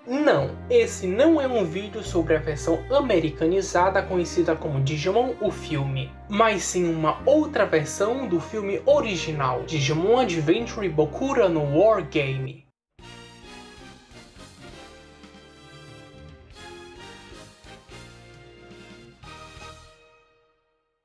Não, esse não é um vídeo sobre a versão americanizada conhecida como Digimon, o filme, mas sim uma outra versão do filme original, Digimon Adventure Bokura no War Game.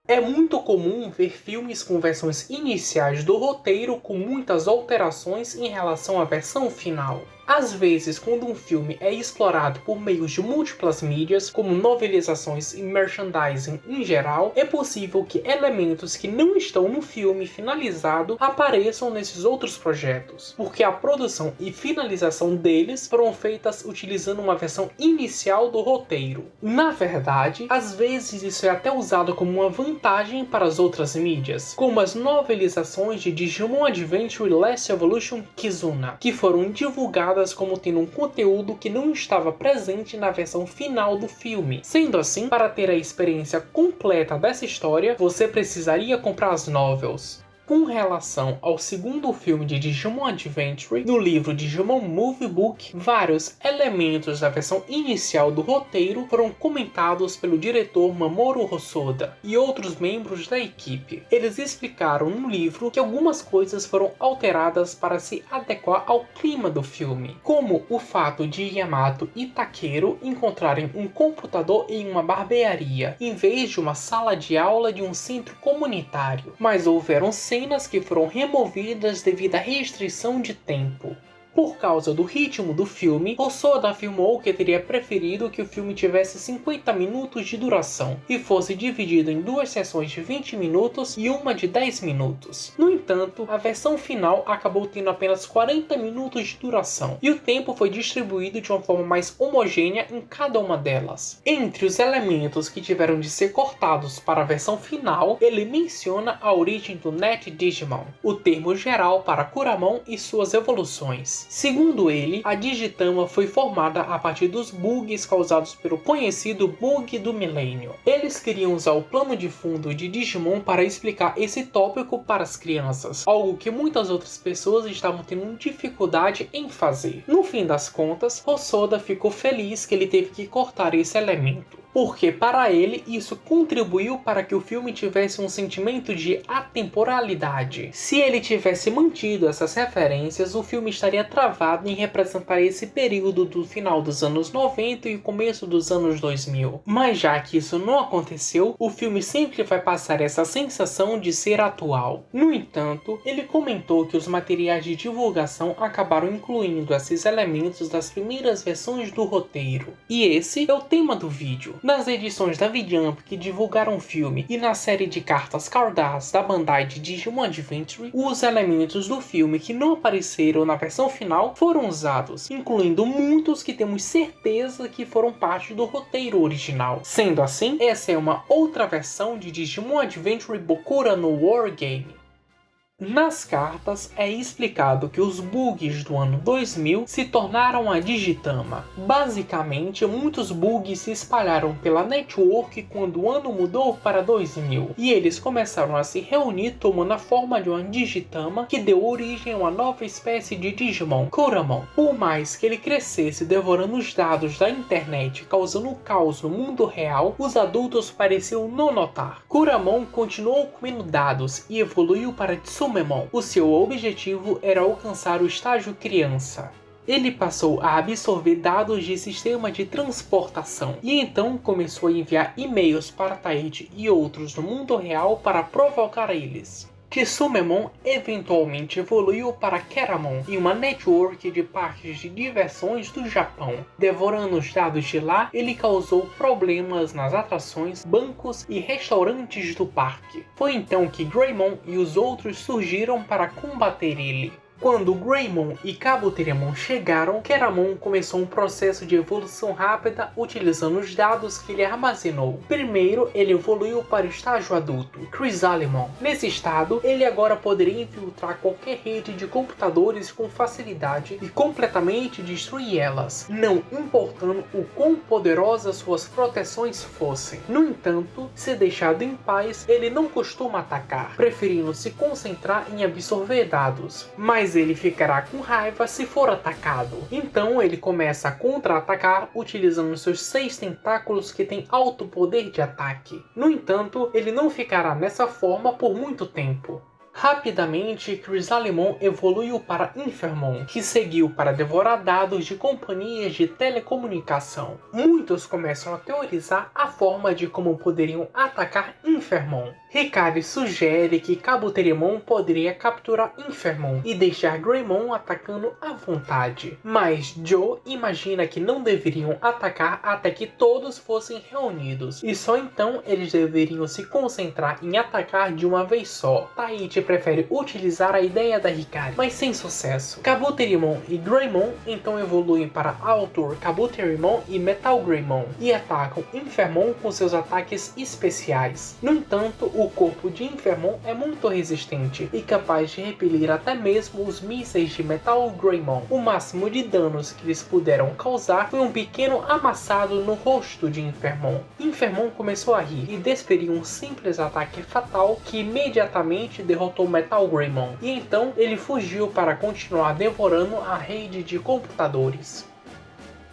É muito comum ver filmes com versões iniciais do roteiro com muitas alterações em relação à versão final. Às vezes, quando um filme é explorado por meios de múltiplas mídias, como novelizações e merchandising em geral, é possível que elementos que não estão no filme finalizado apareçam nesses outros projetos, porque a produção e finalização deles foram feitas utilizando uma versão inicial do roteiro. Na verdade, às vezes isso é até usado como uma vantagem para as outras mídias, como as novelizações de Digimon Adventure Last Evolution Kizuna, que foram divulgadas como tendo um conteúdo que não estava presente na versão final do filme. Sendo assim, para ter a experiência completa dessa história, você precisaria comprar as novels. Com relação ao segundo filme de Digimon Adventure, no livro Digimon Movie Book, vários elementos da versão inicial do roteiro foram comentados pelo diretor Mamoru Hosoda e outros membros da equipe. Eles explicaram no livro que algumas coisas foram alteradas para se adequar ao clima do filme, como o fato de Yamato e Takeru encontrarem um computador em uma barbearia, em vez de uma sala de aula de um centro comunitário, mas houveram cenas que foram removidas devido à restrição de tempo. Por causa do ritmo do filme, Hosoda afirmou que teria preferido que o filme tivesse 50 minutos de duração e fosse dividido em duas sessões de 20 minutos e uma de 10 minutos. No entanto, a versão final acabou tendo apenas 40 minutos de duração e o tempo foi distribuído de uma forma mais homogênea em cada uma delas. Entre os elementos que tiveram de ser cortados para a versão final, ele menciona a origem do Net Digimon, o termo geral para Kuramon e suas evoluções. Segundo ele, a Digitama foi formada a partir dos bugs causados pelo conhecido bug do milênio. Eles queriam usar o plano de fundo de Digimon para explicar esse tópico para as crianças, algo que muitas outras pessoas estavam tendo dificuldade em fazer. No fim das contas, Hosoda ficou feliz que ele teve que cortar esse elemento, porque para ele isso contribuiu para que o filme tivesse um sentimento de atemporalidade. Se ele tivesse mantido essas referências, o filme estaria travado em representar esse período do final dos anos 90 e começo dos anos 2000. Mas já que isso não aconteceu, o filme sempre vai passar essa sensação de ser atual. No entanto, ele comentou que os materiais de divulgação acabaram incluindo esses elementos das primeiras versões do roteiro. E esse é o tema do vídeo. Nas edições da V-Jump que divulgaram o filme e na série de cartas Cardass da Bandai de Digimon Adventure, os elementos do filme que não apareceram na versão final foram usados, incluindo muitos que temos certeza que foram parte do roteiro original. Sendo assim, essa é uma outra versão de Digimon Adventure Bokura no War Game. Nas cartas é explicado que os bugs do ano 2000 se tornaram a Digitama. Basicamente, muitos bugs se espalharam pela network quando o ano mudou para 2000, e eles começaram a se reunir tomando a forma de uma Digitama que deu origem a uma nova espécie de Digimon, Kuramon. Por mais que ele crescesse devorando os dados da internet, causando caos no mundo real, os adultos pareciam não notar. Kuramon continuou comendo dados e evoluiu para Tsumemon. O seu objetivo era alcançar o estágio criança. Ele passou a absorver dados de sistema de transportação e então começou a enviar e-mails para Taiji e outros no mundo real para provocar eles. Tsumemon eventualmente evoluiu para Keramon em uma network de parques de diversões do Japão. Devorando os dados de lá, ele causou problemas nas atrações, bancos e restaurantes do parque. Foi então que Greymon e os outros surgiram para combater ele. Quando Greymon e Kabuterimon chegaram, Keramon começou um processo de evolução rápida utilizando os dados que ele armazenou. Primeiro, ele evoluiu para o estágio adulto, Chrysalimon. Nesse estado, ele agora poderia infiltrar qualquer rede de computadores com facilidade e completamente destruir elas, não importando o quão poderosas suas proteções fossem. No entanto, se deixado em paz, ele não costuma atacar, preferindo se concentrar em absorver dados. Mas mas ele ficará com raiva se for atacado. Então ele começa a contra-atacar utilizando seus 6 tentáculos que têm alto poder de ataque. No entanto, ele não ficará nessa forma por muito tempo. Rapidamente, Chrysalimon evoluiu para Infermon, que seguiu para devorar dados de companhias de telecomunicação. Muitos começam a teorizar a forma de como poderiam atacar Infermon. Hikari sugere que Kabuterimon poderia capturar Infermon e deixar Greymon atacando à vontade. Mas Joe imagina que não deveriam atacar até que todos fossem reunidos, e só então eles deveriam se concentrar em atacar de uma vez só. Taichi prefere utilizar a ideia da Hikari, mas sem sucesso. Kabuterimon e Greymon então evoluem para Altur Kabuterimon e Metal Greymon e atacam Infermon com seus ataques especiais. No entanto, o corpo de Infermon é muito resistente e capaz de repelir até mesmo os mísseis de Metal Greymon. O máximo de danos que eles puderam causar foi um pequeno amassado no rosto de Infermon. Infermon começou a rir e desferiu um simples ataque fatal que imediatamente derrotou Metal Greymon, e então ele fugiu para continuar devorando a rede de computadores.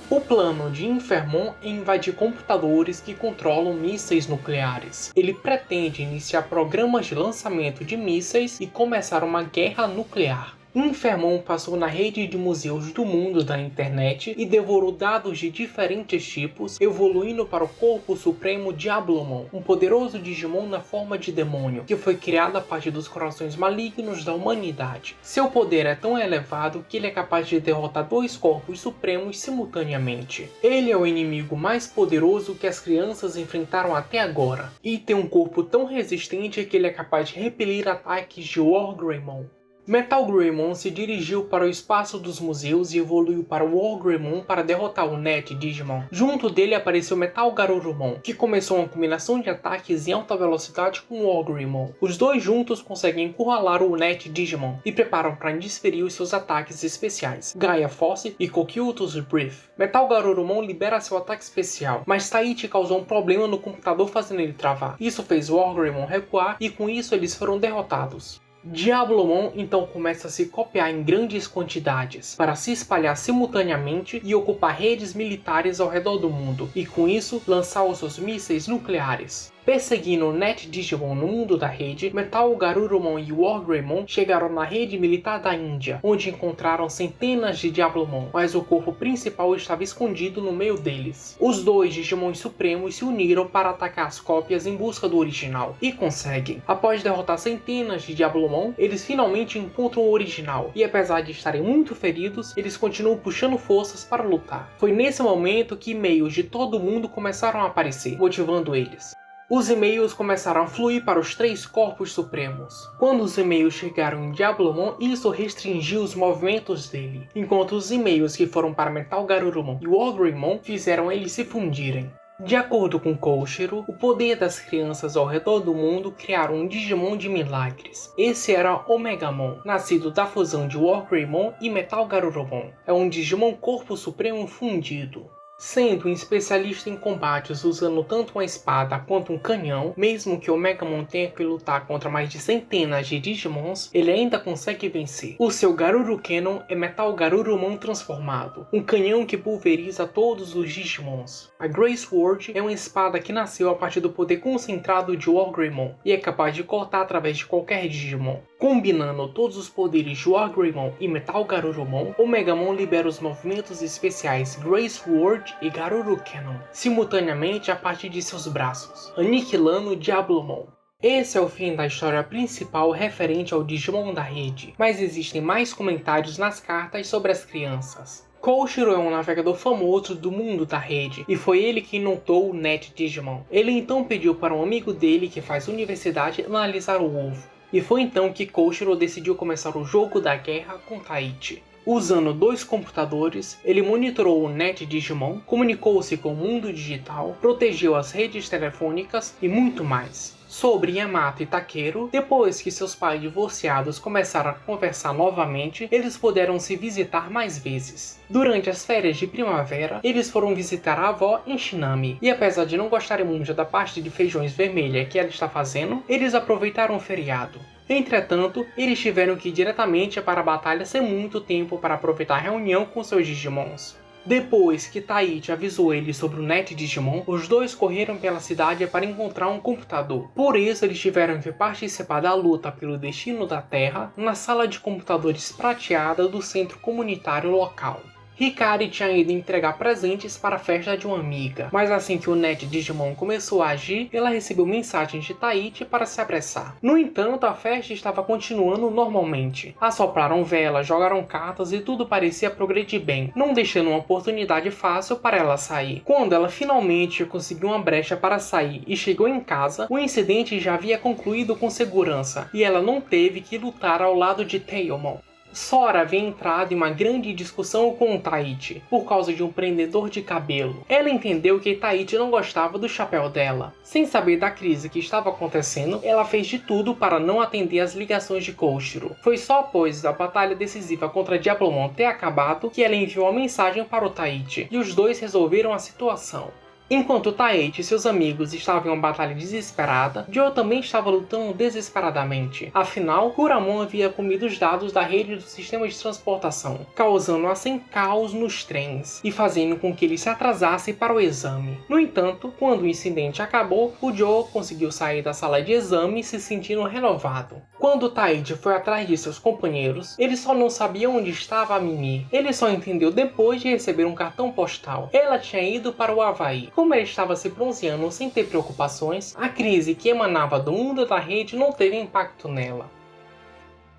O plano de Infermon é invadir computadores que controlam mísseis nucleares. Ele pretende iniciar programas de lançamento de mísseis e começar uma guerra nuclear. Infermon passou na rede de museus do mundo da internet e devorou dados de diferentes tipos, evoluindo para o corpo supremo Diablomon, um poderoso Digimon na forma de demônio, que foi criado a partir dos corações malignos da humanidade. Seu poder é tão elevado que ele é capaz de derrotar 2 corpos supremos simultaneamente. Ele é o inimigo mais poderoso que as crianças enfrentaram até agora, e tem um corpo tão resistente que ele é capaz de repelir ataques de War Greymon. Metal Greymon se dirigiu para o espaço dos museus e evoluiu para o War Greymon para derrotar o Net Digimon. Junto dele apareceu Metal Garurumon, que começou uma combinação de ataques em alta velocidade com o War Greymon. Os dois juntos conseguem encurralar o Net Digimon e preparam para desferir os seus ataques especiais, Gaia Force e Cocytus Breath. Metal Garurumon libera seu ataque especial, mas Taichi causou um problema no computador fazendo ele travar. Isso fez o War Greymon recuar e com isso eles foram derrotados. Diablomon então começa a se copiar em grandes quantidades para se espalhar simultaneamente e ocupar redes militares ao redor do mundo, e com isso lançar os seus mísseis nucleares. Perseguindo o Net Digimon no mundo da rede, Metal Garurumon e War Greymon chegaram na rede militar da Índia, onde encontraram centenas de Diablomon, mas o corpo principal estava escondido no meio deles. Os dois Digimons supremos se uniram para atacar as cópias em busca do original, e conseguem. Após derrotar centenas de Diablomon, eles finalmente encontram o original, e apesar de estarem muito feridos, eles continuam puxando forças para lutar. Foi nesse momento que e-mails de todo mundo começaram a aparecer, motivando eles. Os e-mails começaram a fluir para os 3 corpos supremos. Quando os e-mails chegaram em Diablomon, isso restringiu os movimentos dele, enquanto os e-mails que foram para Metal Garurumon e War Greymon fizeram eles se fundirem. De acordo com Koshiro, o poder das crianças ao redor do mundo criaram um Digimon de milagres. Esse era Omegamon, nascido da fusão de War Greymon e Metal Garurumon. É um Digimon corpo supremo fundido. Sendo um especialista em combates usando tanto uma espada quanto um canhão, mesmo que Omegamon tenha que lutar contra mais de centenas de Digimons, ele ainda consegue vencer. O seu Garuru Cannon é Metal Garurumon transformado, um canhão que pulveriza todos os Digimons. A Grey Sword é uma espada que nasceu a partir do poder concentrado de War Greymon e é capaz de cortar através de qualquer Digimon. Combinando todos os poderes de War Greymon e Metal Garurumon, Omegamon libera os movimentos especiais Grey Sword e Garuru Cannon, simultaneamente a partir de seus braços, aniquilando Diablomon. Esse é o fim da história principal referente ao Digimon da rede, mas existem mais comentários nas cartas sobre as crianças. Koshiro é um navegador famoso do mundo da rede, e foi ele quem notou o Net Digimon. Ele então pediu para um amigo dele que faz universidade analisar o ovo, e foi então que Koshiro decidiu começar o jogo da guerra com Taichi. Usando 2 computadores, ele monitorou o Net Digimon, comunicou-se com o mundo digital, protegeu as redes telefônicas e muito mais. Sobre Yamato e Takeru, depois que seus pais divorciados começaram a conversar novamente, eles puderam se visitar mais vezes. Durante as férias de primavera, eles foram visitar a avó em Shinami, e apesar de não gostarem muito da parte de feijões vermelha que ela está fazendo, eles aproveitaram o feriado. Entretanto, eles tiveram que ir diretamente para a batalha sem muito tempo para aproveitar a reunião com seus Digimons. Depois que Taichi avisou eles sobre o Net Digimon, os dois correram pela cidade para encontrar um computador. Por isso, eles tiveram que participar da luta pelo destino da Terra na sala de computadores prateada do centro comunitário local. Hikari tinha ido entregar presentes para a festa de uma amiga, mas assim que o Net Digimon começou a agir, ela recebeu mensagens de Taichi para se apressar. No entanto, a festa estava continuando normalmente. Assopraram velas, jogaram cartas e tudo parecia progredir bem, não deixando uma oportunidade fácil para ela sair. Quando ela finalmente conseguiu uma brecha para sair e chegou em casa, o incidente já havia concluído com segurança, e ela não teve que lutar ao lado de Tailmon. Sora havia entrado em uma grande discussão com Taichi por causa de um prendedor de cabelo. Ela entendeu que Taichi não gostava do chapéu dela. Sem saber da crise que estava acontecendo, ela fez de tudo para não atender as ligações de Koshiro. Foi só após a batalha decisiva contra Diablomon ter acabado que ela enviou uma mensagem para o Taichi, e os dois resolveram a situação. Enquanto Taichi e seus amigos estavam em uma batalha desesperada, Joe também estava lutando desesperadamente. Afinal, Kuramon havia comido os dados da rede do sistema de transportação, causando assim caos nos trens e fazendo com que eles se atrasassem para o exame. No entanto, quando o incidente acabou, o Joe conseguiu sair da sala de exame se sentindo renovado. Quando Taichi foi atrás de seus companheiros, ele só não sabia onde estava a Mimi. Ele só entendeu depois de receber um cartão postal. Ela tinha ido para o Havaí. Como ela estava se bronzeando sem ter preocupações, a crise que emanava do mundo da rede não teve impacto nela.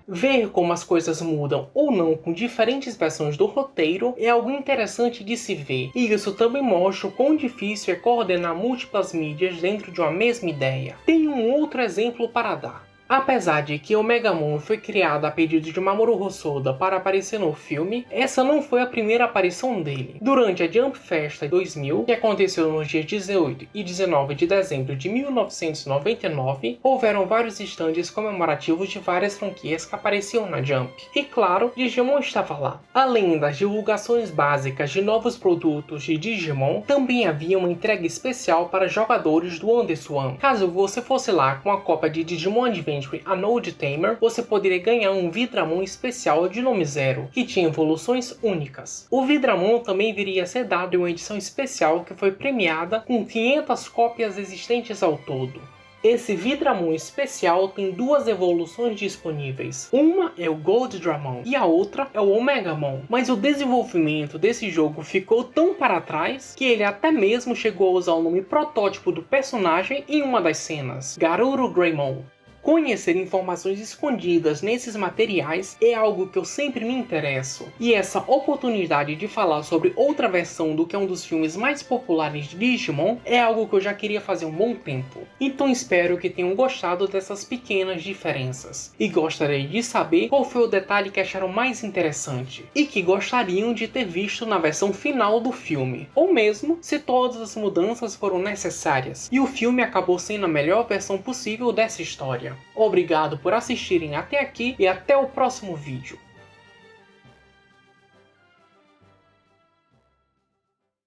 Ver como as coisas mudam ou não com diferentes versões do roteiro é algo interessante de se ver, e isso também mostra o quão difícil é coordenar múltiplas mídias dentro de uma mesma ideia. Tem um outro exemplo para dar. Apesar de que Omegamon foi criada a pedido de Mamoru Hosoda para aparecer no filme, essa não foi a primeira aparição dele. Durante a Jump Festa 2000, que aconteceu nos dias 18 e 19 de dezembro de 1999, houveram vários estandes comemorativos de várias franquias que apareciam na Jump. E claro, Digimon estava lá. Além das divulgações básicas de novos produtos de Digimon, também havia uma entrega especial para jogadores do Underswan. Caso você fosse lá com a cópia de Digimon Adventure a Node Tamer, você poderia ganhar um Vidramon especial de nome 0, que tinha evoluções únicas. O Vidramon também viria a ser dado em uma edição especial que foi premiada com 500 cópias existentes ao todo. Esse Vidramon especial tem duas evoluções disponíveis. Uma é o Golddramon e a outra é o Omegamon. Mas o desenvolvimento desse jogo ficou tão para trás que ele até mesmo chegou a usar o nome protótipo do personagem em uma das cenas, Garuru Greymon. Conhecer informações escondidas nesses materiais é algo que eu sempre me interesso, e essa oportunidade de falar sobre outra versão do que é um dos filmes mais populares de Digimon é algo que eu já queria fazer há um bom tempo. Então espero que tenham gostado dessas pequenas diferenças, e gostaria de saber qual foi o detalhe que acharam mais interessante, e que gostariam de ter visto na versão final do filme, ou mesmo se todas as mudanças foram necessárias, e o filme acabou sendo a melhor versão possível dessa história. Obrigado por assistirem até aqui e até o próximo vídeo.